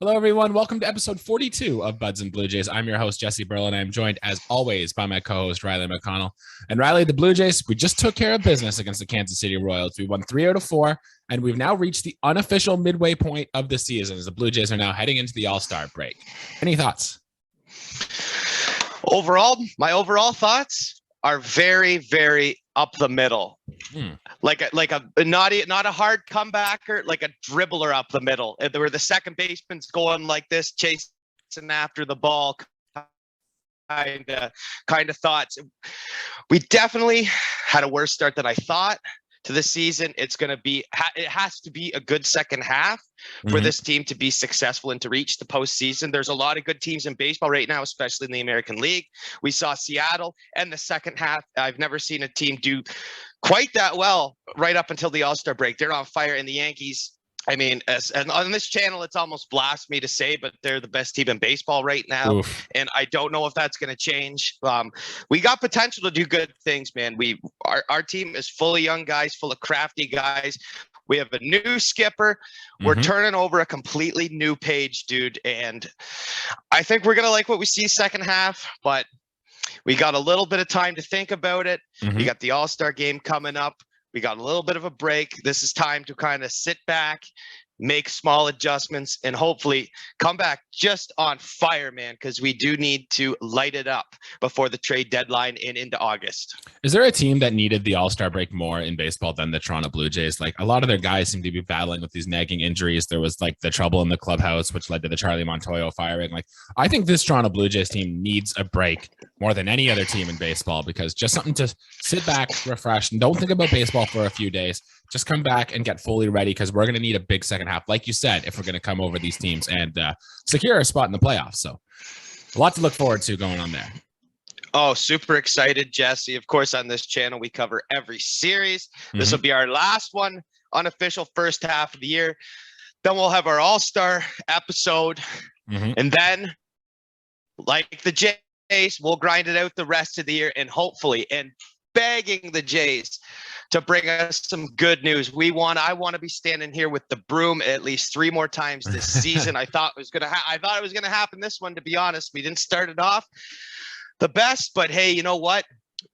Hello, everyone. Welcome to episode 42 of Buds and Blue Jays. I'm your host, Jesse Burl, and I'm joined, as always, by my co-host, Riley McConnell. And Riley, the Blue Jays, we just took care of business against the Kansas City Royals. We won 3 out of 4, and we've now reached the unofficial midway point of the season as the Blue Jays are now heading into the All-Star break. Any thoughts? My overall thoughts are very, very up the middle. Like a not a hard comebacker, like a dribbler up the middle. Where the second baseman's going like this, chasing after the ball, kind of thoughts. We definitely had a worse start than I thought to the season. It has to be a good second half for this team to be successful and to reach the postseason. There's a lot of good teams in baseball right now, especially in the American League. We saw Seattle and the second half. I've never seen a team do quite that well right up until the All-Star break. They're on fire. And the Yankees, I mean, and on this channel, it's almost blasphemy to say, but they're the best team in baseball right now. Oof. And I don't know if that's going to change. We got potential to do good things, man. Our team is full of young guys, full of crafty guys. We have a new skipper. We're turning over a completely new page, dude. And I think we're going to like what we see second half, but we got a little bit of time to think about it. We got the All-Star game coming up. We got a little bit of a break. This is time to kind of sit back, make small adjustments, and hopefully come back just on fire, man, because we do need to light it up before the trade deadline and into August. Is there a team that needed the All-Star break more in baseball than the Toronto Blue Jays? Like, a lot of their guys seem to be battling with these nagging injuries. There was like the trouble in the clubhouse, which led to the Charlie Montoyo firing. Like, I think this Toronto Blue Jays team needs a break more than any other team in baseball, because just something to sit back, refresh, and don't think about baseball for a few days. Just come back and get fully ready, because we're going to need a big second half, like you said, if we're going to come over these teams and secure a spot in the playoffs. So a lot to look forward to going on there. Oh, super excited, Jesse. Of course, on this channel, we cover every series. This will be our last one, unofficial first half of the year. Then we'll have our All-Star episode. And then, like the Jays, we'll grind it out the rest of the year, and hopefully, and begging the Jays to bring us some good news. I want to be standing here with the broom at least 3 more times this season. I thought it was going to happen this one, to be honest. We didn't start it off the best, but hey, you know what?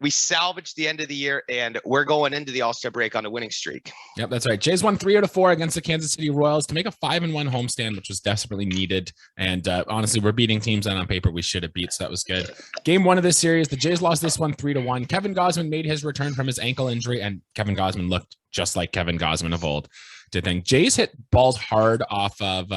We salvaged the end of the year, and we're going into the All-Star break on a winning streak. Yep, that's right. Jays won 3 out of 4 against the Kansas City Royals to make a 5-1 homestand, which was desperately needed. And honestly, we're beating teams that on paper we should have beat, so that was good. Game 1 of this series, the Jays lost this one 3-1. Kevin Gausman made his return from his ankle injury, and Kevin Gausman looked just like Kevin Gausman of old. Jays hit balls hard off of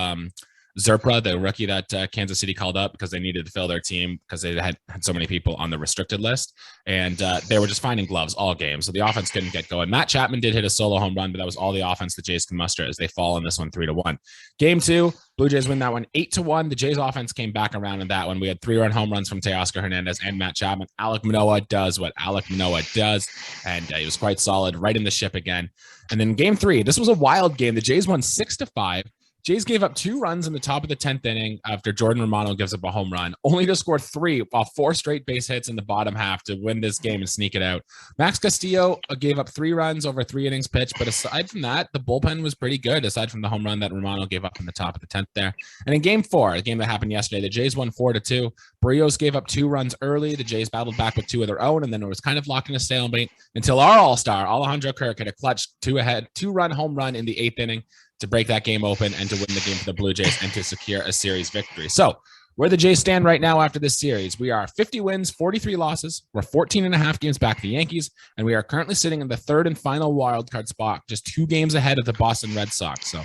Zerpa, the rookie that Kansas City called up because they needed to fill their team because they had so many people on the restricted list, and they were just finding gloves all game, so the offense couldn't get going. Matt Chapman did hit a solo home run, but that was all the offense the Jays can muster as they fall in this one 3-1. Game 2, Blue Jays win that one 8-1. The Jays offense came back around in that one. We had 3-run home runs from Teoscar Hernandez and Matt Chapman. Alek Manoah does what Alek Manoah does, and he was quite solid, right in the ship again. And then game 3, this was a wild game. The Jays won 6-5. Jays gave up 2 runs in the top of the 10th inning after Jordan Romano gives up a home run, only to score 3 off 4 straight base hits in the bottom half to win this game and sneak it out. Max Castillo gave up 3 runs over 3 innings pitched, but aside from that, the bullpen was pretty good, aside from the home run that Romano gave up in the top of the 10th there. And in game 4, a game that happened yesterday, the Jays won 4-2. Barrios gave up 2 runs early. The Jays battled back with 2 of their own, and then it was kind of locked in a stalemate until our all-star, Alejandro Kirk, hit a clutch 2-run home run in the 8th inning to break that game open and to win the game for the Blue Jays and to secure a series victory. So where the Jays stand right now after this series, we are 50 wins, 43 losses. We're 14.5 games back to the Yankees, and we are currently sitting in the 3rd and final wildcard spot, just 2 games ahead of the Boston Red Sox. So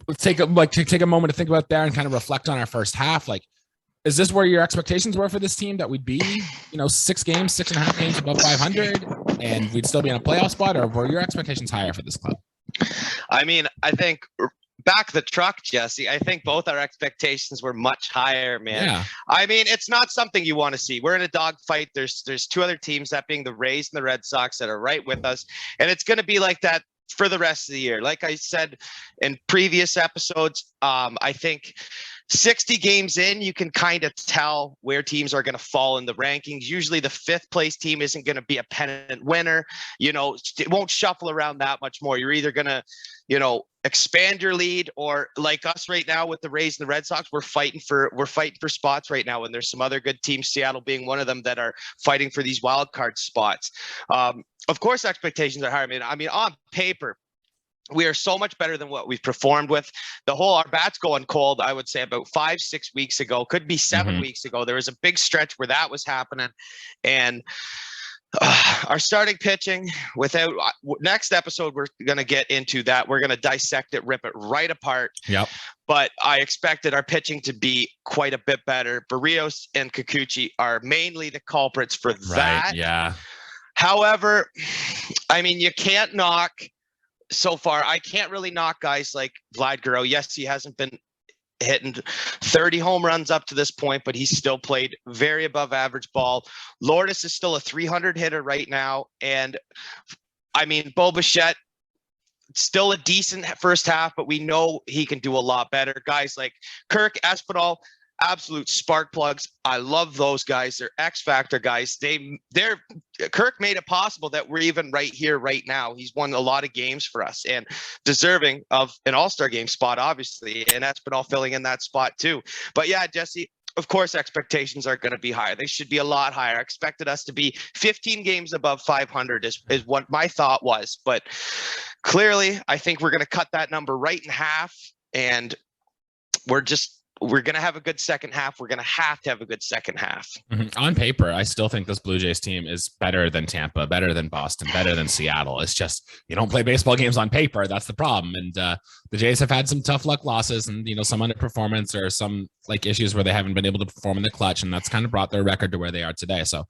let's take a moment to think about that and kind of reflect on our first half. Like, is this where your expectations were for this team, that we'd be, 6.5 games above 500 and we'd still be in a playoff spot, or were your expectations higher for this club? I mean, I think back the truck, Jesse. I think both our expectations were much higher, man. Yeah. I mean, it's not something you want to see. We're in a dogfight. There's 2 other teams, that being the Rays and the Red Sox, that are right with us. And it's going to be like that for the rest of the year. Like I said in previous episodes, I think 60 games in, you can kind of tell where teams are going to fall in the rankings. Usually the 5th place team isn't going to be a pennant winner. It won't shuffle around that much more. You're either going to, expand your lead, or like us right now with the Rays and the Red Sox, we're fighting for spots right now. And there's some other good teams, Seattle being one of them, that are fighting for these wild card spots. Of course, expectations are higher. I mean, on paper, we are so much better than what we've performed with. Our bats going cold, I would say about 5-6 weeks ago, could be 7 weeks ago. There was a big stretch where that was happening. And our starting pitching, next episode, we're going to get into that. We're going to dissect it, rip it right apart. Yep. But I expected our pitching to be quite a bit better. Barrios and Kikuchi are mainly the culprits for that. Right, yeah. However, I mean, you can't knock so far. I can't really knock guys like Vlad Guerrero. Yes, he hasn't been hitting 30 home runs up to this point, but he's still played very above average ball. Lourdes is still a 300 hitter right now. And I mean, Bo Bichette, still a decent first half, but we know he can do a lot better. Guys like Kirk, Espinal, absolute spark plugs. I love those guys. They're X factor guys. Kirk made it possible that we're even right here right now. He's won a lot of games for us and deserving of an all-star game spot, obviously. And Espinal filling in that spot too. But yeah, Jesse, of course, expectations are going to be higher. They should be a lot higher. I expected us to be 15 games above 500 is what my thought was. But clearly, I think we're going to cut that number right in half. And we're going to have a good second half. We're going to have a good second half. On paper, I still think this Blue Jays team is better than Tampa, better than Boston, better than Seattle. It's just, you don't play baseball games on paper. That's the problem. And the Jays have had some tough luck losses and, some underperformance or some like issues where they haven't been able to perform in the clutch. And that's kind of brought their record to where they are today. So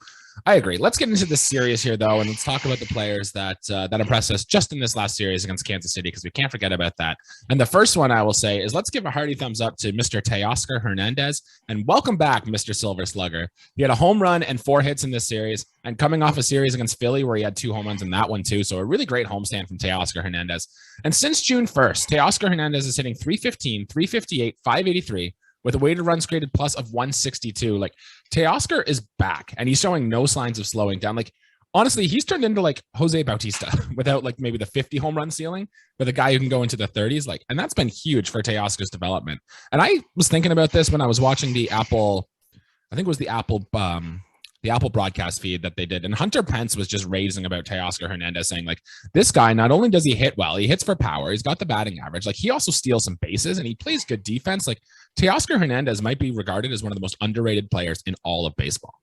I agree. Let's get into this series here, though, and let's talk about the players that impressed us just in this last series against Kansas City, because we can't forget about that. And the first one I will say is let's give a hearty thumbs up to Mr. Teoscar Hernandez, and welcome back, Mr. Silver Slugger. He had a home run and 4 hits in this series, and coming off a series against Philly where he had 2 home runs in that one too. So a really great homestand from Teoscar Hernandez. And since June 1st, Teoscar Hernandez is hitting 315, 358, 583. With a weighted runs created plus of 162. Like, Teoscar is back and he's showing no signs of slowing down. Like, honestly, he's turned into like Jose Bautista without like maybe the 50 home run ceiling, but a guy who can go into the 30s. Like, and that's been huge for Teoscar's development. And I was thinking about this when I was watching the Apple broadcast feed that they did. And Hunter Pence was just raving about Teoscar Hernandez, saying like, this guy, not only does he hit well, he hits for power. He's got the batting average. Like, he also steals some bases and he plays good defense. Like, Teoscar Hernandez might be regarded as one of the most underrated players in all of baseball.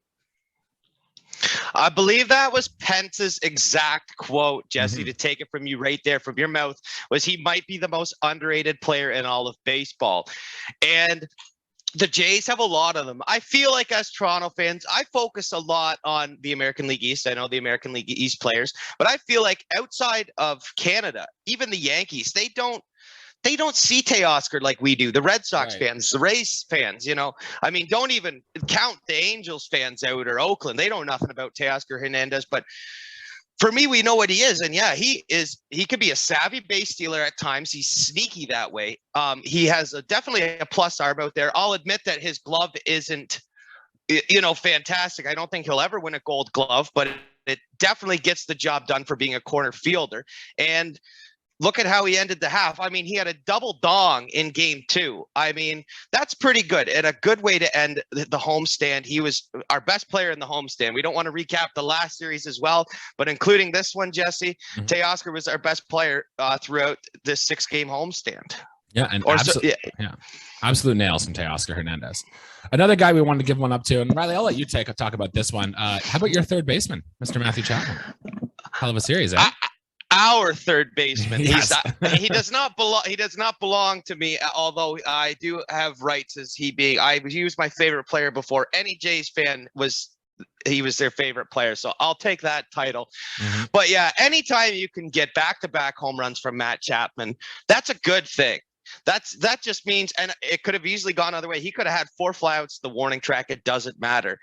I believe that was Pence's exact quote, Jesse, to take it from you right there from your mouth, was he might be the most underrated player in all of baseball. And the Jays have a lot of them. I feel like as Toronto fans, I focus a lot on the American League East. I know the American League East players, but I feel like outside of Canada, even the Yankees, they don't see Teoscar like we do. The Red Sox fans, the Rays fans, I mean, don't even count the Angels fans out or Oakland. They know nothing about Teoscar Hernandez, but for me, we know what he is. And yeah, he could be a savvy base stealer at times. He's sneaky that way. He has definitely a plus arm out there. I'll admit that his glove isn't, fantastic. I don't think he'll ever win a Gold Glove, but it definitely gets the job done for being a corner fielder. And look at how he ended the half. I mean, he had a double dong in game 2. I mean, that's pretty good and a good way to end the homestand. He was our best player in the homestand. We don't want to recap the last series as well, but including this one, Jesse, Teoscar was our best player throughout this 6-game homestand. Yeah, and absolute nails from Teoscar Hernandez. Another guy we wanted to give one up to, and Riley, I'll let you talk about this one. How about your third baseman, Mr. Matthew Chapman? Hell of a series, eh? Our third baseman. Yes. He does not belong to me, although I do have rights as he was my favorite player before any Jays fan he was their favorite player. So I'll take that title. But yeah, anytime you can get back-to-back home runs from Matt Chapman, that's a good thing. That just means, and it could have easily gone other way. He could have had 4 flyouts, the warning track. It doesn't matter.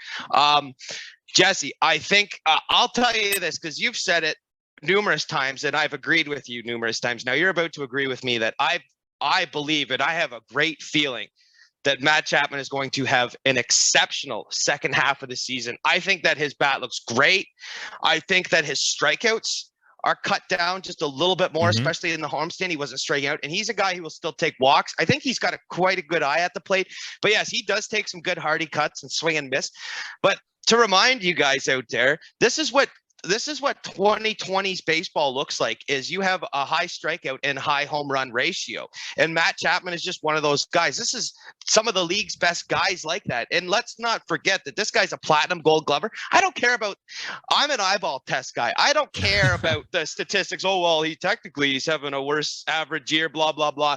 Jesse, I think I'll tell you this because you've said it numerous times and I've agreed with you numerous times. Now you're about to agree with me that I believe and I have a great feeling that Matt Chapman is going to have an exceptional second half of the season. I think that his bat looks great. I think that his strikeouts are cut down just a little bit more, especially in the homestand. He wasn't striking out, and he's a guy who will still take walks. I think he's got quite a good eye at the plate. But yes, he does take some good hardy cuts and swing and miss. But to remind you guys out there, this is what 2020's baseball looks like, is you have a high strikeout and high home run ratio. And Matt Chapman is just one of those guys. This is some of the league's best guys like that. And let's not forget that this guy's a platinum gold glover. I don't care about, I'm an eyeball test guy. I don't care about the statistics. Oh, well, he's having a worse average year, blah, blah, blah.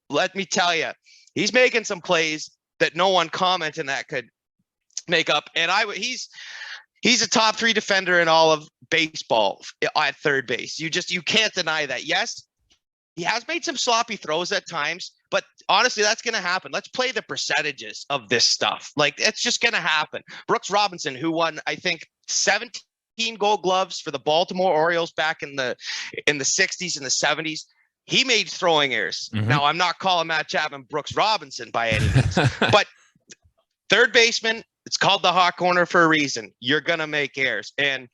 Let me tell you, he's making some plays that no one commenting that could make up. And he's a top 3 defender in all of baseball at third base. You can't deny that. Yes, he has made some sloppy throws at times, but honestly, that's going to happen. Let's play the percentages of this stuff. Like, it's just going to happen. Brooks Robinson, who won, I think, 17 Gold Gloves for the Baltimore Orioles back in the 60s and the 70s. He made throwing errors. Now, I'm not calling Matt Chapman Brooks Robinson by any means, but third baseman, it's called the hot corner for a reason. You're going to make errors. And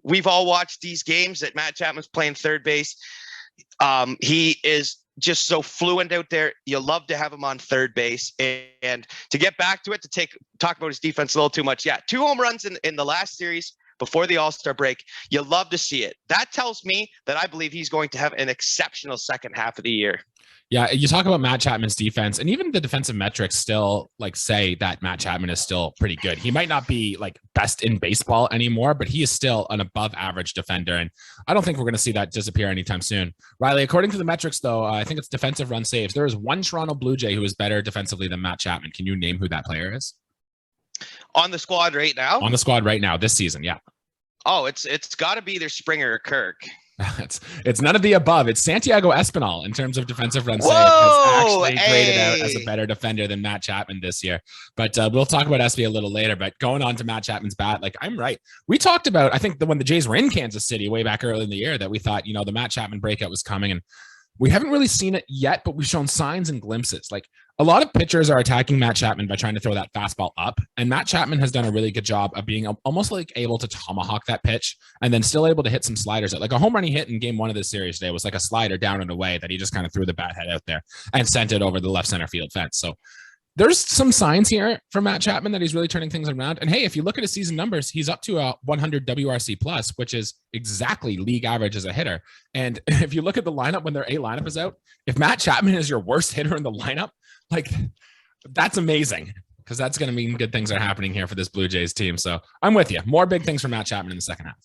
we've all watched these games that Matt Chapman's playing third base. He is just so fluent out there. You love to have him on third base. And to get back to it, talk about his defense a little too much. Yeah, 2 home runs in the last series before the All-Star break. You love to see it. That tells me that I believe he's going to have an exceptional second half of the year. Yeah, you talk about Matt Chapman's defense, and even the defensive metrics still say that Matt Chapman is still pretty good. He might not be best in baseball anymore, but he is still an above average defender. And I don't think we're going to see that disappear anytime soon. Riley, according to the metrics, though, I think it's defensive run saves. There is one Toronto Blue Jay who is better defensively than Matt Chapman. Can you name who that player is? On the squad right now? On the squad right now, this season, yeah. Oh, it's got to be either Springer or Kirk. It's none of the above. It's Santiago Espinal in terms of defensive run save has actually graded out as a better defender than Matt Chapman this year. But we'll talk about Espy a little later. But going on to Matt Chapman's bat, I'm right. We talked about, I think, when the Jays were in Kansas City way back early in the year, that we thought, the Matt Chapman breakout was coming, and we haven't really seen it yet, but we've shown signs and glimpses. A lot of pitchers are attacking Matt Chapman by trying to throw that fastball up. And Matt Chapman has done a really good job of being almost able to tomahawk that pitch and then still able to hit some sliders. A home run he hit in game 1 of this series today was a slider down and away that he just kind of threw the bat head out there and sent it over the left center field fence. So there's some signs here for Matt Chapman that he's really turning things around. And hey, if you look at his season numbers, he's up to a 100 WRC plus, which is exactly league average as a hitter. And if you look at the lineup when their A lineup is out, if Matt Chapman is your worst hitter in the lineup, that's amazing, because that's going to mean good things are happening here for this Blue Jays team. So I'm with you. More big things for Matt Chapman in the second half.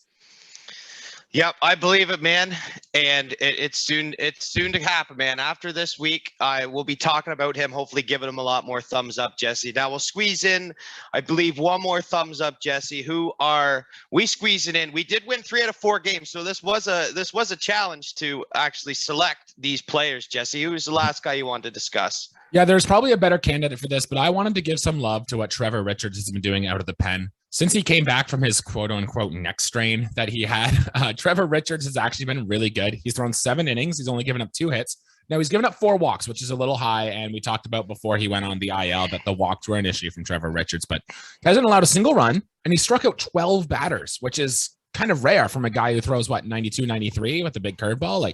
Yep, I believe it, man. And it's soon to happen, man. After this week, I will be talking about him, hopefully giving him a lot more thumbs up, Jesse. Now we'll squeeze in, I believe, one more thumbs up, Jesse. Who are we squeezing in? We did win 3 out of 4 games, so this was a challenge to actually select these players, Jesse. Who was the last guy you wanted to discuss? Yeah, there's probably a better candidate for this, but I wanted to give some love to what Trevor Richards has been doing out of the pen. Since he came back from his quote-unquote neck strain that he had, Trevor Richards has actually been really good. He's thrown 7 innings. He's only given up 2 hits. Now, he's given up 4 walks, which is a little high, and we talked about before he went on the IL that the walks were an issue from Trevor Richards, but he hasn't allowed a single run, and he struck out 12 batters, which is kind of rare from a guy who throws, 92, 93 with a big curveball.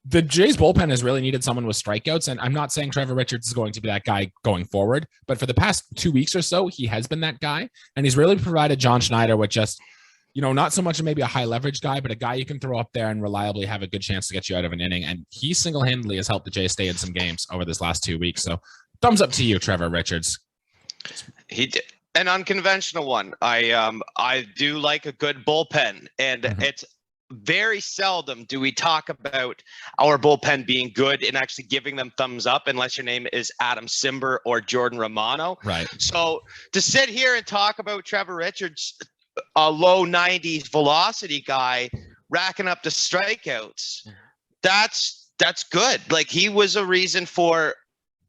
The Jays bullpen has really needed someone with strikeouts, and I'm not saying Trevor Richards is going to be that guy going forward, but for the past 2 weeks or so, he has been that guy, and he's really provided John Schneider with just, not so much maybe a high leverage guy, but a guy you can throw up there and reliably have a good chance to get you out of an inning, and he single-handedly has helped the Jays stay in some games over this last 2 weeks. So thumbs up to you, Trevor Richards. He did. An unconventional one. I do like a good bullpen, and it's very seldom do we talk about our bullpen being good and actually giving them thumbs up unless your name is Adam Simber or Jordan Romano. Right. So to sit here and talk about Trevor Richards, a low 90s velocity guy racking up the strikeouts, that's good. He was a reason for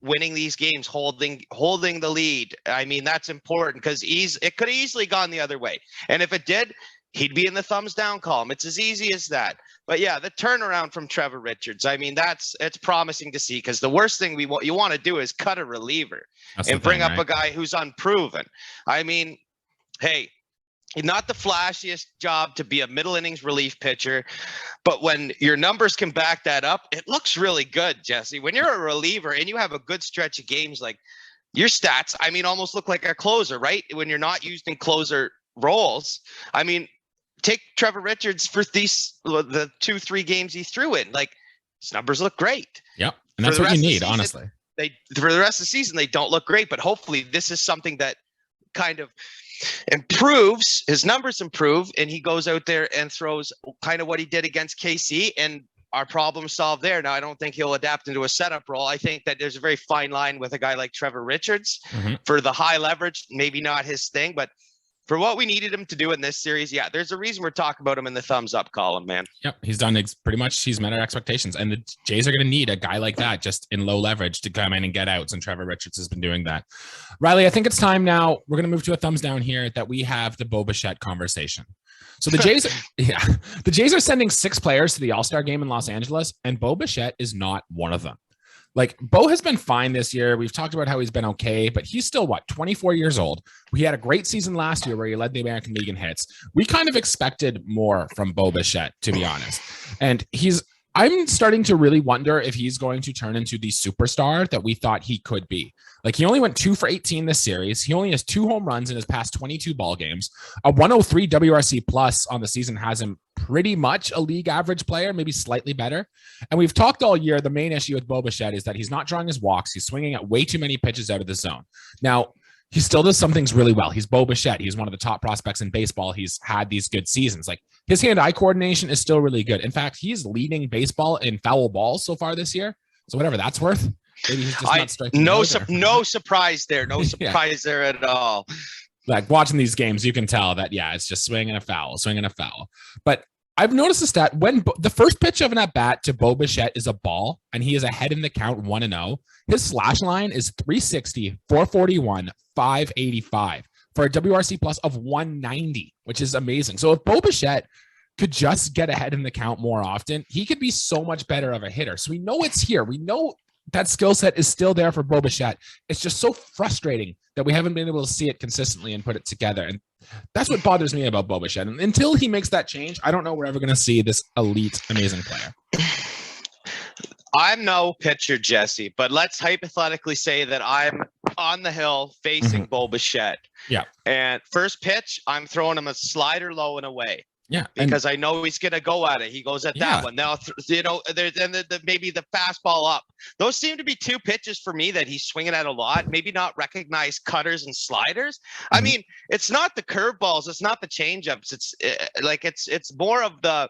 winning these games, holding the lead. I mean, that's important because it could have easily gone the other way. And if it did, he'd be in the thumbs down column. It's as easy as that. But yeah, the turnaround from Trevor Richards, I mean, it's promising to see, because the worst thing you want to do is cut a reliever and bring up a guy who's unproven. I mean, hey, not the flashiest job to be a middle innings relief pitcher, but when your numbers can back that up, it looks really good, Jesse. When you're a reliever and you have a good stretch of games, like your stats, I mean, almost look like a closer, right? When you're not used in closer roles. I mean, take Trevor Richards for the 2-3 games he threw in. Like, his numbers look great. Yep. And that's what you need, honestly. For the rest of the season, they don't look great, but hopefully this is something that kind of improves, his numbers improve, and he goes out there and throws kind of what he did against KC, and our problem solved there. Now, I don't think he'll adapt into a setup role. I think that there's a very fine line with a guy like Trevor Richards for the high leverage, maybe not his thing, but for what we needed him to do in this series, yeah, there's a reason we're talking about him in the thumbs up column, man. Yep, he's done pretty much. He's met our expectations, and the Jays are going to need a guy like that, just in low leverage, to come in and get outs. And Trevor Richards has been doing that. Riley, I think it's time now. We're going to move to a thumbs down here that we have the Bo Bichette conversation. So the Jays, the Jays are sending 6 players to the All-Star game in Los Angeles, and Bo Bichette is not one of them. Like, Bo has been fine this year. We've talked about how he's been okay, but he's still, 24 years old. He had a great season last year where he led the American League in hits. We kind of expected more from Bo Bichette, to be honest. And I'm starting to really wonder if he's going to turn into the superstar that we thought he could be. Like, he only went 2 for 18 this series. He only has 2 home runs in his past 22 ball games. A 103 WRC plus on the season has him pretty much a league average player, maybe slightly better. And we've talked all year, the main issue with Bo Bichette is that he's not drawing his walks. He's swinging at way too many pitches out of the zone. Now, he still does some things really well. He's Bo Bichette. He's one of the top prospects in baseball. He's had these good seasons. Like, his hand-eye coordination is still really good. In fact, he's leading baseball in foul balls so far this year. So whatever that's worth. Maybe he's just not striking. No surprise there. No surprise there at all. Like, watching these games, you can tell that, it's just swinging a foul. But I've noticed a stat when the first pitch of an at-bat to Bo Bichette is a ball and he is ahead in the count 1-0. His slash line is 360, 441, 585 for a WRC plus of 190, which is amazing. So if Bo Bichette could just get ahead in the count more often, he could be so much better of a hitter. So we know it's here. We know that skill set is still there for Bo Bichette. It's just so frustrating that we haven't been able to see it consistently and put it together. And that's what bothers me about Bo Bichette. And until he makes that change, I don't know we're ever going to see this elite, amazing player. I'm no pitcher, Jesse, but let's hypothetically say that I'm on the hill facing Bo Bichette. Yeah. And first pitch, I'm throwing him a slider low and away. Yeah, because I know he's going to go at it. He goes at that one. Now, there's maybe the fastball up. Those seem to be 2 pitches for me that he's swinging at a lot. Maybe not recognized cutters and sliders. I mean, it's not the curveballs. It's not the changeups. It's more of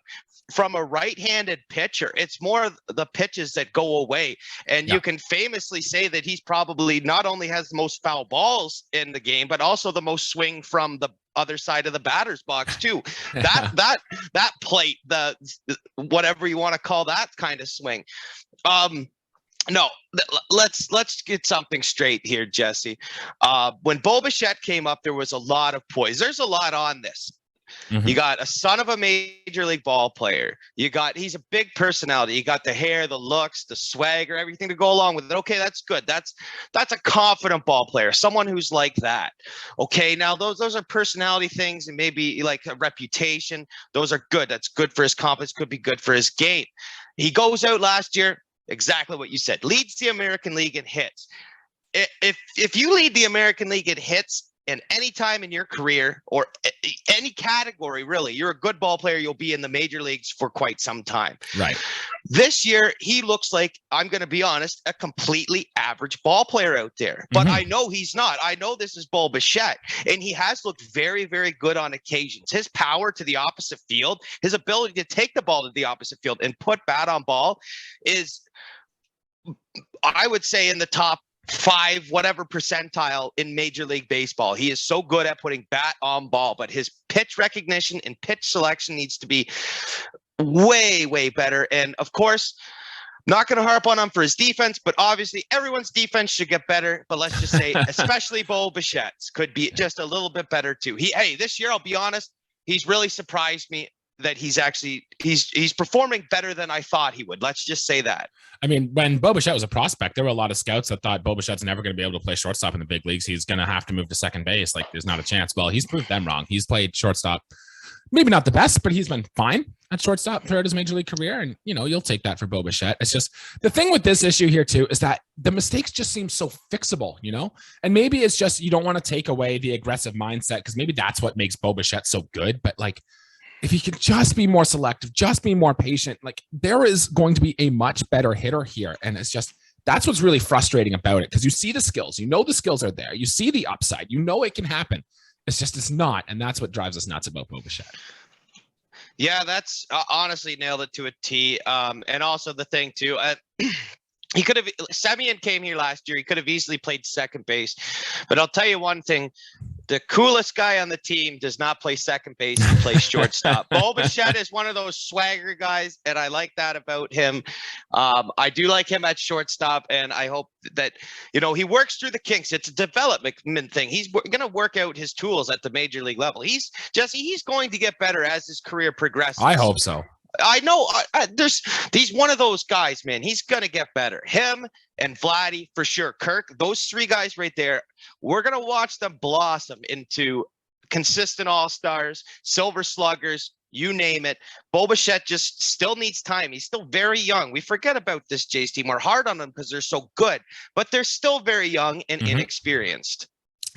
from a right-handed pitcher. It's more the pitches that go away. And you can famously say that he's probably not only has the most foul balls in the game, but also the most swing from the other side of the batter's box too. That plate, the whatever you want to call that kind of swing. No, let's get something straight here, Jesse. When Bo Bichette came up, there was a lot of poise. There's a lot on this. You got a son of a major league ball player. He's a big personality. You got the hair, the looks, the swagger, everything to go along with it. Okay, that's good. That's a confident ball player, someone who's like that. Okay, now those are personality things and maybe like a reputation. Those are good. That's good for his confidence, could be good for his game. He goes out last year, exactly what you said, leads the American League in hits. If you lead the American League in hits, and any time in your career or any category, really, you're a good ball player, you'll be in the major leagues for quite some time. Right. This year, he looks like, I'm going to be honest, a completely average ball player out there. But I know he's not. I know this is Bo Bichette, and he has looked very, very good on occasions. His power to the opposite field, his ability to take the ball to the opposite field and put bat on ball is, I would say, in the top 5 whatever percentile in Major League Baseball. He is so good at putting bat on ball, but his pitch recognition and pitch selection needs to be way, way better. And of course, not going to harp on him for his defense, but obviously everyone's defense should get better. But let's just say, especially Bo Bichette's could be just a little bit better too. This year, I'll be honest, he's really surprised me that he's performing better than I thought he would. Let's just say that. I mean, when Bo Bichette was a prospect, there were a lot of scouts that thought Bo Bichette's never going to be able to play shortstop in the big leagues. He's going to have to move to second base. Like, there's not a chance. Well, he's proved them wrong. He's played shortstop, maybe not the best, but he's been fine at shortstop throughout his major league career. And, you'll take that for Bo Bichette. It's just the thing with this issue here, too, is that the mistakes just seem so fixable, and maybe it's just you don't want to take away the aggressive mindset because maybe that's what makes Bo Bichette so good. But like, if he could just be more selective, just be more patient, like there is going to be a much better hitter here. And it's just, that's what's really frustrating about it. Because you see the skills, the skills are there. You see the upside, it can happen. It's not. And that's what drives us nuts about Bo Bichette. Yeah, that's honestly nailed it to a T. And also the thing too, he could have, Semyon came here last year. He could have easily played second base, but I'll tell you one thing. The coolest guy on the team does not play second base. He plays shortstop. Bo Bichette is one of those swagger guys, and I like that about him. I do like him at shortstop, and I hope that, he works through the kinks. It's a development thing. He's going to work out his tools at the major league level. He's going to get better as his career progresses. I hope so. I know he's one of those guys, man. He's going to get better. Him and Vladdy for sure. Kirk, those three guys right there, we're going to watch them blossom into consistent all-stars, silver sluggers, you name it. Bo Bichette just still needs time. He's still very young. We forget about this Jays team. We're hard on them because they're so good, but they're still very young and inexperienced.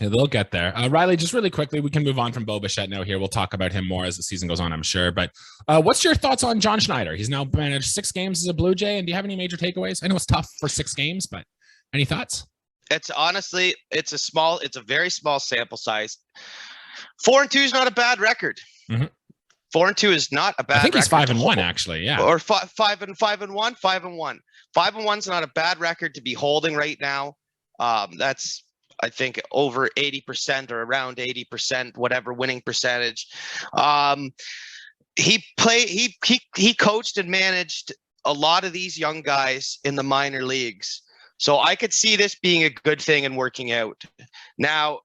Yeah, they'll get there. Riley, just really quickly, we can move on from Bo Bichette now here. We'll talk about him more as the season goes on, I'm sure. But what's your thoughts on John Schneider? He's now managed 6 games as a Blue Jay. And do you have any major takeaways? I know it's tough for 6 games, but any thoughts? It's honestly, it's a very small sample size. 4-2 is not a bad record. 4-2 is not a bad record. I think he's 5-1 actually. Yeah. Or 5-1. 5-1 is not a bad record to be holding right now. That's, I think, over 80% or around 80%, whatever winning percentage. He coached and managed a lot of these young guys in the minor leagues. So I could see this being a good thing and working out. Now,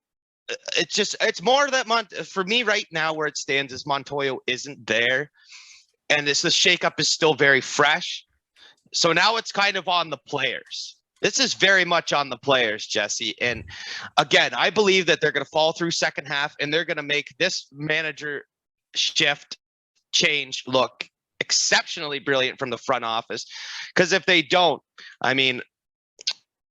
it's more that for me right now where it stands is Montoya isn't there. And the shakeup is still very fresh. So now it's kind of on the players. This is very much on the players, Jesse. And again, I believe that they're going to fall through second half and they're going to make this manager shift change look exceptionally brilliant from the front office. Because if they don't, I mean,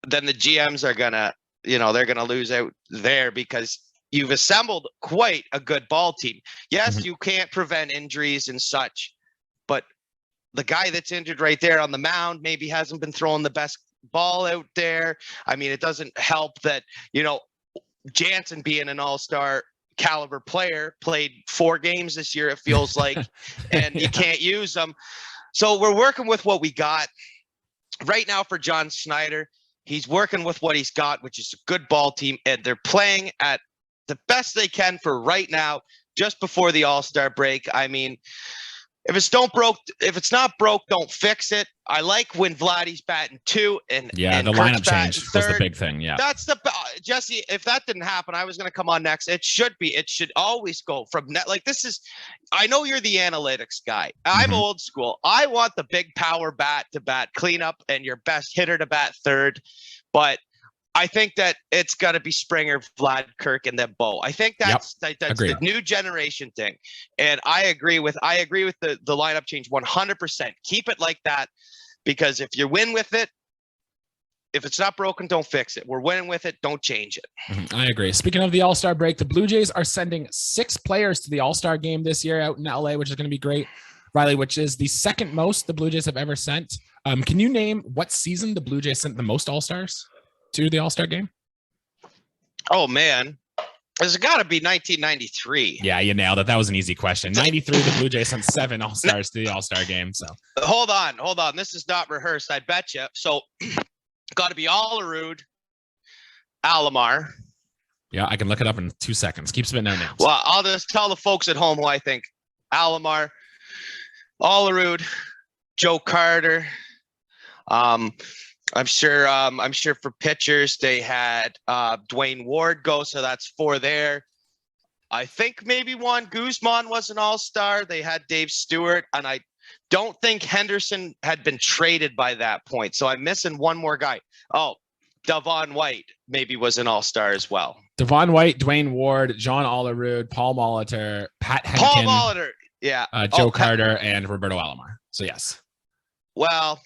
then the GMs are going to, they're going to lose out there because you've assembled quite a good ball team. Yes, you can't prevent injuries and such, but the guy that's injured right there on the mound maybe hasn't been throwing the best ball out there. I mean, it doesn't help that, Jansen being an all-star caliber player played 4 games this year, it feels like, and you can't use them. So we're working with what we got right now for John Schneider. He's working with what he's got, which is a good ball team, and they're playing at the best they can for right now, just before the All-Star break. I mean, if it's not broke, don't fix it. I like when Vladdy's batting 2 and the Kirk's lineup change was the big thing. Yeah, that's Jesse. If that didn't happen, I was going to come on next. It should always go from net. Like this is, I know you're the analytics guy. I'm old school. I want the big power bat to bat cleanup and your best hitter to bat third, but I think that it's got to be Springer, Vlad, Kirk, and then Bo. I think that's the new generation thing, and I agree with the lineup change 100%. Keep it like that, because if you win with it, if it's not broken, don't fix it. We're winning with it, don't change it. I agree. Speaking of the All-Star break, the Blue Jays are sending 6 players to the All-Star game this year out in LA, which is going to be great. Riley, which is the second most the Blue Jays have ever sent. Can you name what season the Blue Jays sent the most All-Stars to the All-Star game? Oh man, there's got to be 1993. Yeah, you nailed it. That was an easy question. 93, the Blue Jays sent 7 All-Stars to the All-Star game. So hold on. This is not rehearsed, I bet you. So got to be Olerud, Alomar. Yeah, I can look it up in 2 seconds. Keep spitting out names. Well, I'll just tell the folks at home who I think: Alomar, Olerud, Joe Carter. I'm sure for pitchers they had Dwayne Ward go, so that's 4 there. I think maybe Juan Guzman was an all-star. They had Dave Stewart, and I don't think Henderson had been traded by that point. So I'm missing one more guy. Oh, Devon White maybe was an all-star as well. Devon White, Dwayne Ward, John Olerud, Paul Molitor, Pat Henkin, Paul Molitor, yeah, Joe Carter, and Roberto Alomar. So yes. Well,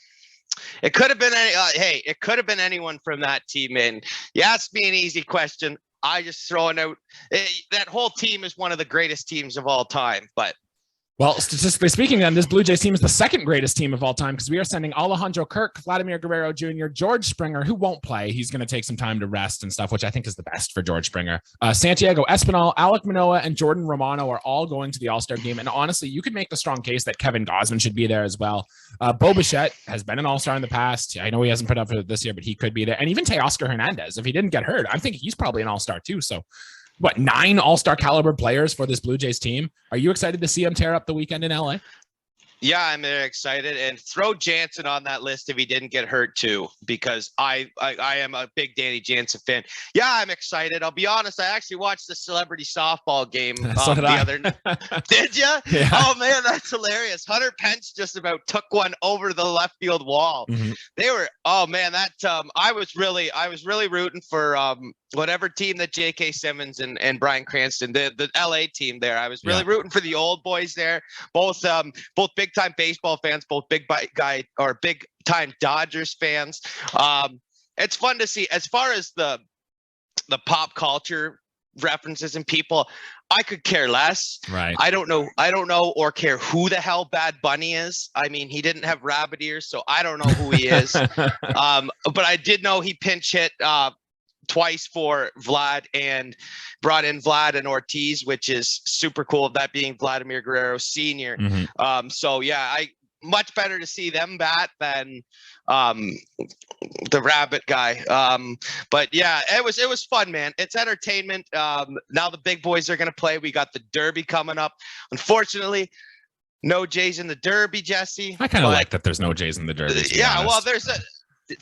it could have been it could have been anyone from that team. And you asked me an easy question. I just throwing out that whole team is one of the greatest teams of all time. But well, statistically speaking, then this Blue Jays team is the second greatest team of all time because we are sending Alejandro Kirk, Vladimir Guerrero Jr., George Springer, who won't play. He's going to take some time to rest and stuff, which I think is the best for George Springer. Santiago Espinal, Alek Manoah, and Jordan Romano are all going to the All-Star game. And honestly, you could make the strong case that Kevin Gausman should be there as well. Bo Bichette has been an All-Star in the past. I know he hasn't put up for it this year, but he could be there. And even Teoscar Hernandez, if he didn't get hurt, I think he's probably an All-Star too. So 9 all-star caliber players for this Blue Jays team. Are you excited to see them tear up the weekend in LA? Yeah, I'm very excited, and throw Jansen on that list if he didn't get hurt too, because I am a big Danny Jansen fan. Yeah, I'm excited. I'll be honest. I actually watched the celebrity softball game so the other night. Did you? Yeah. Oh man, that's hilarious. Hunter Pence just about took one over the left field wall. Mm-hmm. They were. Oh man, that I was really rooting for whatever team that J.K. Simmons and Bryan Cranston, the LA team there. I was really rooting for the old boys there. Both big time baseball fans, both big time Dodgers fans. It's fun to see. As far as the pop culture references and people, I could care less. Right. I don't know or care who the hell Bad Bunny is. I mean, he didn't have rabbit ears, so I don't know who he is. But I did know he pinch hit twice for Vlad and brought in Vlad and Ortiz, which is super cool. That being Vladimir Guerrero Sr. Mm-hmm. So yeah, much better to see them bat than the rabbit guy. But yeah, it was fun, man. It's entertainment. Now the big boys are going to play. We got the Derby coming up. Unfortunately, no Jays in the Derby, Jesse. I kind of like that there's no Jays in the Derby. Yeah, well,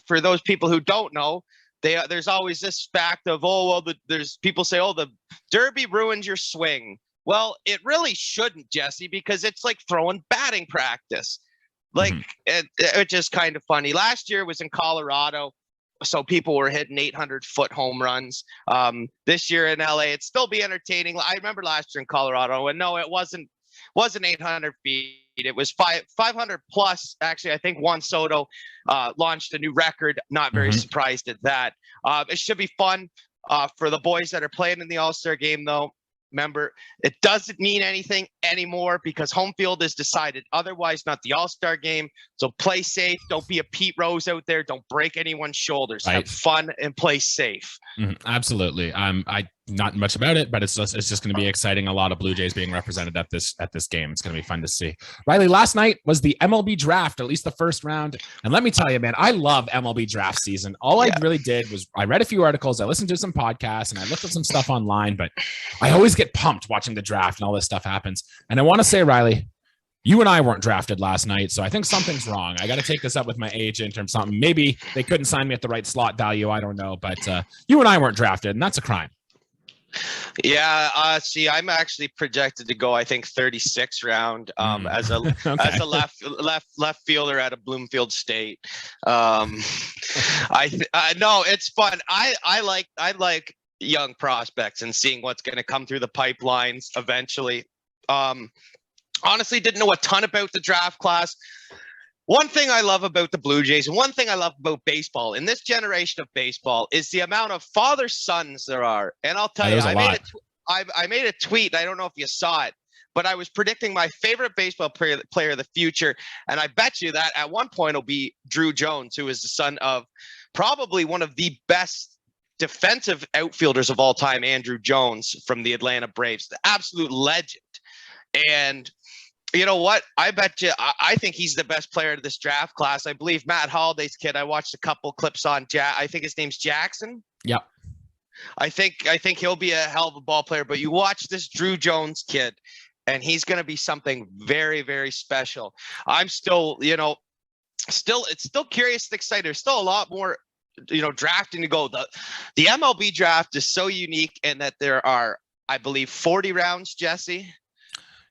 for those people who don't know, there's always this fact of, there's people say, the Derby ruins your swing. Well, it really shouldn't, Jesse, because it's like throwing batting practice. Like it's just kind of funny. Last year was in Colorado, so people were hitting 800-foot home runs. This year in LA, it'd still be entertaining. I remember last year in Colorado, and no, it wasn't 800 feet. It was 500 plus. Actually, I think Juan Soto launched a new record. Not very surprised at that. It should be fun for the boys that are playing in the All-Star game, though. Remember, it doesn't mean anything anymore because home field is decided. Otherwise, not the All-Star game. So play safe. Don't be a Pete Rose out there. Don't break anyone's shoulders. Right. Have fun and play safe. Absolutely. I not much about it, but it's just going to be exciting. A lot of Blue Jays being represented at this game. It's going to be fun to see. Riley, last night was the MLB draft, at least the first round. And let me tell you, man, I love MLB draft season. All I really did was I read a few articles, I listened to some podcasts, and I looked at some stuff online, but I always get pumped watching the draft and all this stuff happens. And I want to say, Riley, you and I weren't drafted last night, so I think something's wrong. I got to take this up with my agent or something. Maybe they couldn't sign me at the right slot value. I don't know, but you and I weren't drafted, and that's a crime. Yeah, see, I'm actually projected to go, I think, 36th round as a as a left fielder at a Bloomfield State. No, it's fun. I like young prospects and seeing what's going to come through the pipelines eventually. Honestly, didn't know a ton about the draft class. One thing I love about the Blue Jays and one thing I love about baseball in this generation of baseball is the amount of father-sons there are. And I'll tell you, I made a tweet. I don't know if you saw it, but I was predicting my favorite baseball player of the future. And I bet you that at one point it'll be Drew Jones, who is the son of probably one of the best defensive outfielders of all time, Andrew Jones from the Atlanta Braves, the absolute legend. And you know what? I bet you, I think he's the best player of this draft class. I believe Matt Holliday's kid. I watched a couple clips on I think his name's Jackson. Yep. I think he'll be a hell of a ball player, but you watch this Drew Jones kid and he's going to be something very, very special. I'm still, it's still curious and excited. There's still a lot more, drafting to go. The MLB draft is so unique in that there are I believe, 40 rounds, Jesse.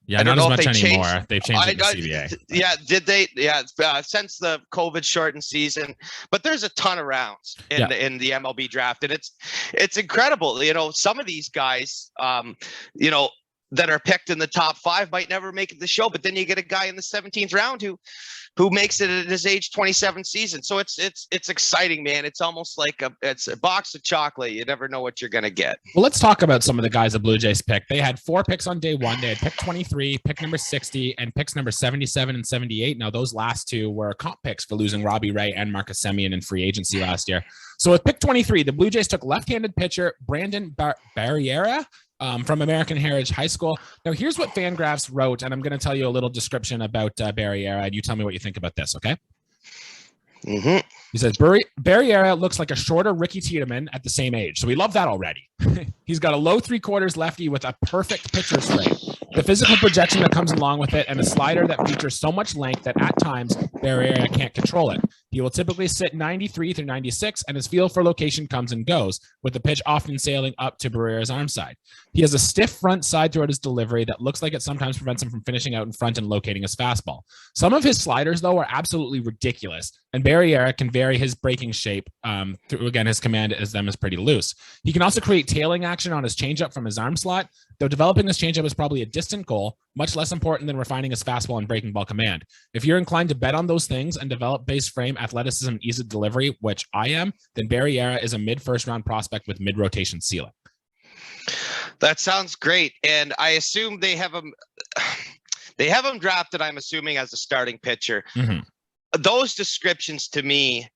Yeah, not as much anymore. They've changed it in the CBA. Yeah, did they? Yeah, since the COVID shortened season. But there's a ton of rounds in the MLB draft, and it's incredible. You know, some of these guys, you know, that are picked in the top 5 might never make it the show, but then you get a guy in the 17th round who makes it at his age 27 season. So it's exciting, man. It's almost like it's a box of chocolate. You never know what you're going to get. Well, let's talk about some of the guys the Blue Jays picked. They had 4 picks on day 1. They had pick 23, pick number 60, and picks number 77 and 78. Now, those last 2 were comp picks for losing Robbie Ray and Marcus Semien in free agency last year. So with pick 23, the Blue Jays took left-handed pitcher Brandon Barriera from American Heritage High School. Now, here's what Fangraphs wrote, and I'm going to tell you a little description about Barriera, and you tell me what you think about this, okay? Mm-hmm. He says, Barriera looks like a shorter Ricky Tiedemann at the same age, so we love that already. He's got a low 3/4 lefty with a perfect pitcher's frame, the physical projection that comes along with it, and a slider that features so much length that at times Barriera can't control it. He will typically sit 93 through 96, and his feel for location comes and goes, with the pitch often sailing up to Barriera's arm side. He has a stiff front side throughout his delivery that looks like it sometimes prevents him from finishing out in front and locating his fastball. Some of his sliders, though, are absolutely ridiculous, and Barriera can vary his breaking shape through, again, his command as them is pretty loose. He can also create tailing action on his changeup from his arm slot, though developing his changeup is probably a distant goal, much less important than refining his fastball and breaking ball command. If you're inclined to bet on those things and develop base frame, athleticism, and ease of delivery, which I am, then Barriera is a mid-first round prospect with mid-rotation ceiling. That sounds great. And I assume they have him drafted, I'm assuming, as a starting pitcher. Mm-hmm. Those descriptions to me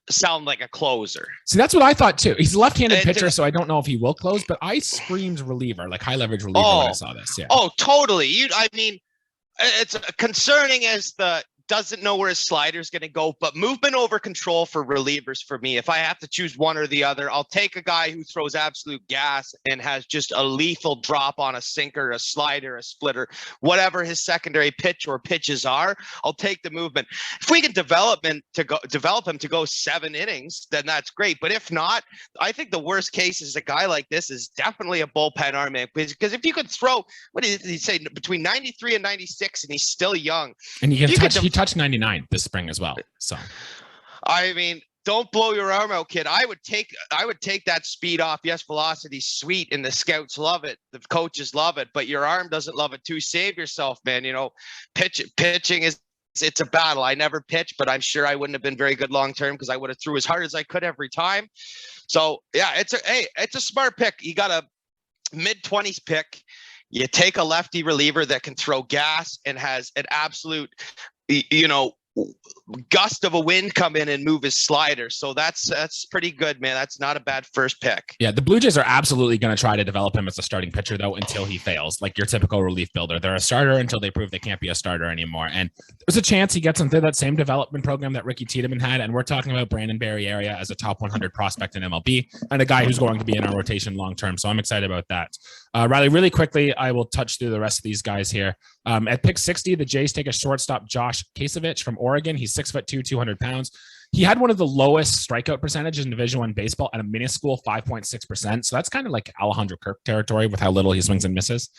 sound like a closer. See, that's what I thought too. He's a left-handed pitcher, so I don't know if he will close, but I screamed reliever, like high leverage reliever when I saw this. Yeah. Oh, totally. I mean, it's concerning as the doesn't know where his slider is going to go, but movement over control for relievers for me. If I have to choose one or the other, I'll take a guy who throws absolute gas and has just a lethal drop on a sinker, a slider, a splitter, whatever his secondary pitch or pitches are. I'll take the movement. If we can develop him to go 7 innings, then that's great. But if not, I think the worst case is a guy like this is definitely a bullpen arm man, because if you could throw, what did he say, between 93 and 96, and he's still young, and he touched 99 this spring as well. So, I mean, don't blow your arm out, kid. I would take that speed off. Yes, velocity's sweet, and the scouts love it. The coaches love it, but your arm doesn't love it too. Save yourself, man. You know, pitching it's a battle. I never pitched, but I'm sure I wouldn't have been very good long term because I would have threw as hard as I could every time. So yeah, it's a smart pick. You got a mid-20s pick. You take a lefty reliever that can throw gas and has an absolute, gust of a wind come in and move his slider. So that's pretty good, man. That's not a bad first pick. Yeah, the Blue Jays are absolutely going to try to develop him as a starting pitcher, though, until he fails, like your typical relief builder. They're a starter until they prove they can't be a starter anymore. And there's a chance he gets into that same development program that Ricky Tiedemann had. And we're talking about Brandon Barriera as a top 100 prospect in MLB and a guy who's going to be in our rotation long-term. So I'm excited about that. Riley, really quickly, I will touch through the rest of these guys here. At pick 60, the Jays take a shortstop, Josh Kasevich from Oregon. He's 6'2", 200 pounds. He had one of the lowest strikeout percentages in Division I baseball at a minuscule 5.6%. So that's kind of like Alejandro Kirk territory with how little he swings and misses.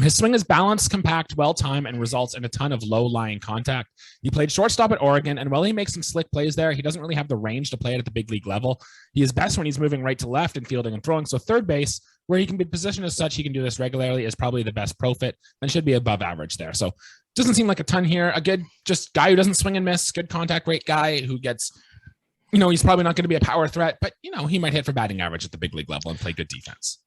His swing is balanced, compact, well-timed, and results in a ton of low-lying contact. He played shortstop at Oregon, and while he makes some slick plays there, he doesn't really have the range to play it at the big league level. He is best when he's moving right to left and fielding and throwing. So third base, where he can be positioned as such, he can do this regularly, is probably the best pro fit and should be above average there. So doesn't seem like a ton here. A good just guy who doesn't swing and miss, good contact rate guy who gets, he's probably not going to be a power threat, but, he might hit for batting average at the big league level and play good defense.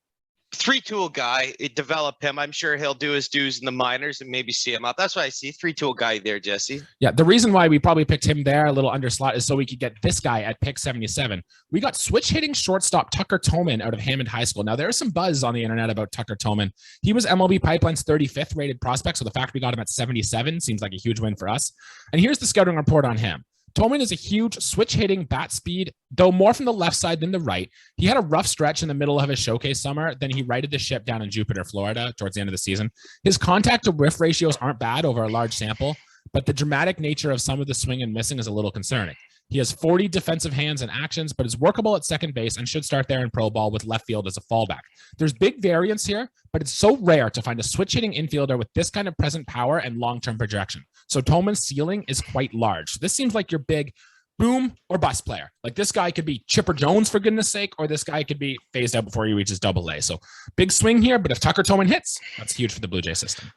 3-tool guy, develop him. I'm sure he'll do his dues in the minors and maybe see him up. That's what I see. 3-tool guy there, Jesse. Yeah, the reason why we probably picked him there, a little under slot, is so we could get this guy at pick 77. We got switch hitting shortstop Tucker Tolman out of Hammond High School. Now, there's some buzz on the internet about Tucker Tolman. He was MLB Pipeline's 35th rated prospect, so the fact we got him at 77 seems like a huge win for us. And here's the scouting report on him. Tolman is a huge switch-hitting bat speed, though more from the left side than the right. He had a rough stretch in the middle of his showcase summer. Then he righted the ship down in Jupiter, Florida, towards the end of the season. His contact to whiff ratios aren't bad over a large sample, but the dramatic nature of some of the swing and missing is a little concerning. He has 40 defensive hands and actions, but is workable at second base and should start there in pro ball with left field as a fallback. There's big variance here, but it's so rare to find a switch hitting infielder with this kind of present power and long-term projection. So Toman's ceiling is quite large. This seems like your big boom or bust player. Like this guy could be Chipper Jones for goodness sake, or this guy could be phased out before he reaches AA. So big swing here, but if Tucker Toman hits, that's huge for the Blue Jay system.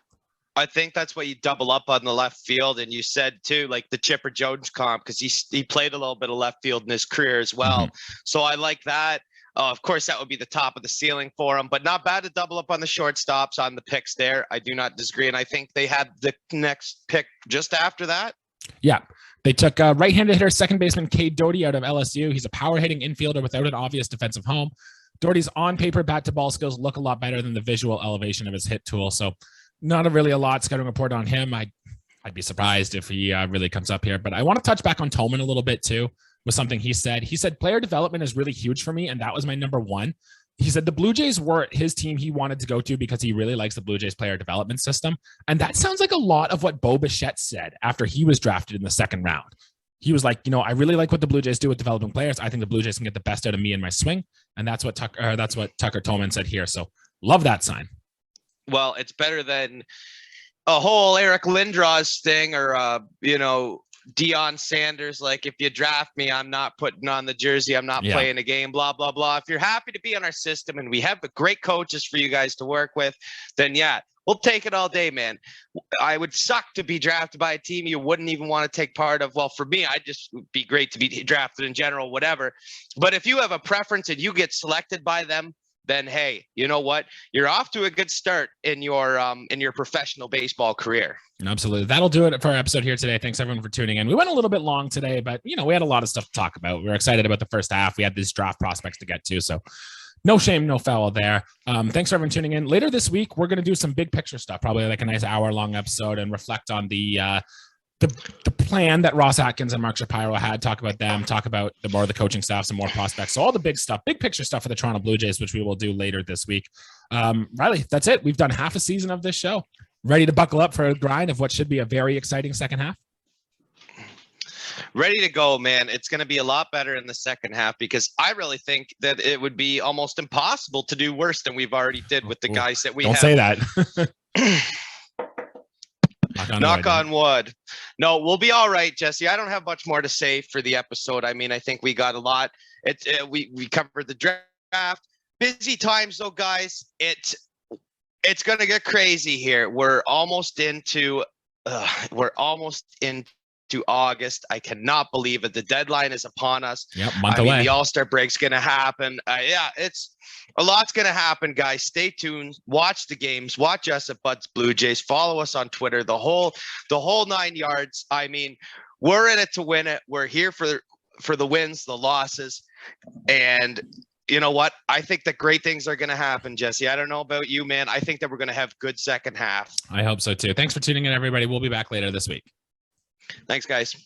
I think that's what you double up on the left field. And you said too, like the Chipper Jones comp, because he played a little bit of left field in his career as well. So I like that. Of course, that would be the top of the ceiling for him, but not bad to double up on the shortstops on the picks there. I do not disagree. And I think they had the next pick just after that. Yeah. They took right-handed hitter, second baseman Cade Doty out of LSU. He's a power-hitting infielder without an obvious defensive home. Doty's on-paper bat-to-ball skills look a lot better than the visual elevation of his hit tool. So not really a lot scouting report on him. I'd be surprised if he really comes up here. But I want to touch back on Toman a little bit too with something he said. He said, player development is really huge for me, and that was my number one. He said the Blue Jays were his team he wanted to go to because he really likes the Blue Jays player development system. And that sounds like a lot of what Bo Bichette said after he was drafted in the second round. He was like, I really like what the Blue Jays do with developing players. I think the Blue Jays can get the best out of me and my swing. And that's what Tucker Toman said here. So love that sign. Well, it's better than a whole Eric Lindros thing or, Deion Sanders. Like, if you draft me, I'm not putting on the jersey. I'm not playing a game, blah, blah, blah. If you're happy to be on our system and we have great coaches for you guys to work with, then we'll take it all day, man. I would suck to be drafted by a team you wouldn't even want to take part of. Well, for me, I'd just be great to be drafted in general, whatever. But if you have a preference and you get selected by them, then hey, you know what? You're off to a good start in your professional baseball career. Absolutely. That'll do it for our episode here today. Thanks everyone for tuning in. We went a little bit long today, but we had a lot of stuff to talk about. We were excited about the first half. We had these draft prospects to get to, so no shame, no foul there. Thanks for everyone tuning in. Later this week, we're going to do some big picture stuff, probably like a nice hour-long episode, and reflect on the plan that Ross Atkins and Mark Shapiro had, talk about them, talk about more of the coaching staff, some more prospects. So all the big stuff, big picture stuff for the Toronto Blue Jays, which we will do later this week. Riley, that's it. We've done half a season of this show. Ready to buckle up for a grind of what should be a very exciting second half? Ready to go, man. It's going to be a lot better in the second half because I really think that it would be almost impossible to do worse than we've already did with the guys that we have. Don't say that. Knock on wood. No, we'll be all right, Jesse. I don't have much more to say for the episode. I mean, I think we got a lot. We covered the draft. Busy times though, guys. It's going to get crazy here. We're almost into August. I cannot believe it. The deadline is upon us. Yep, month away. The All-Star break's going to happen. It's a lot's going to happen, guys. Stay tuned. Watch the games. Watch us at Bud's Blue Jays. Follow us on Twitter. The whole 9 yards. I mean, we're in it to win it. We're here for the wins, the losses, and you know what? I think that great things are going to happen, Jesse. I don't know about you, man. I think that we're going to have good second half. I hope so too. Thanks for tuning in, everybody. We'll be back later this week. Thanks, guys.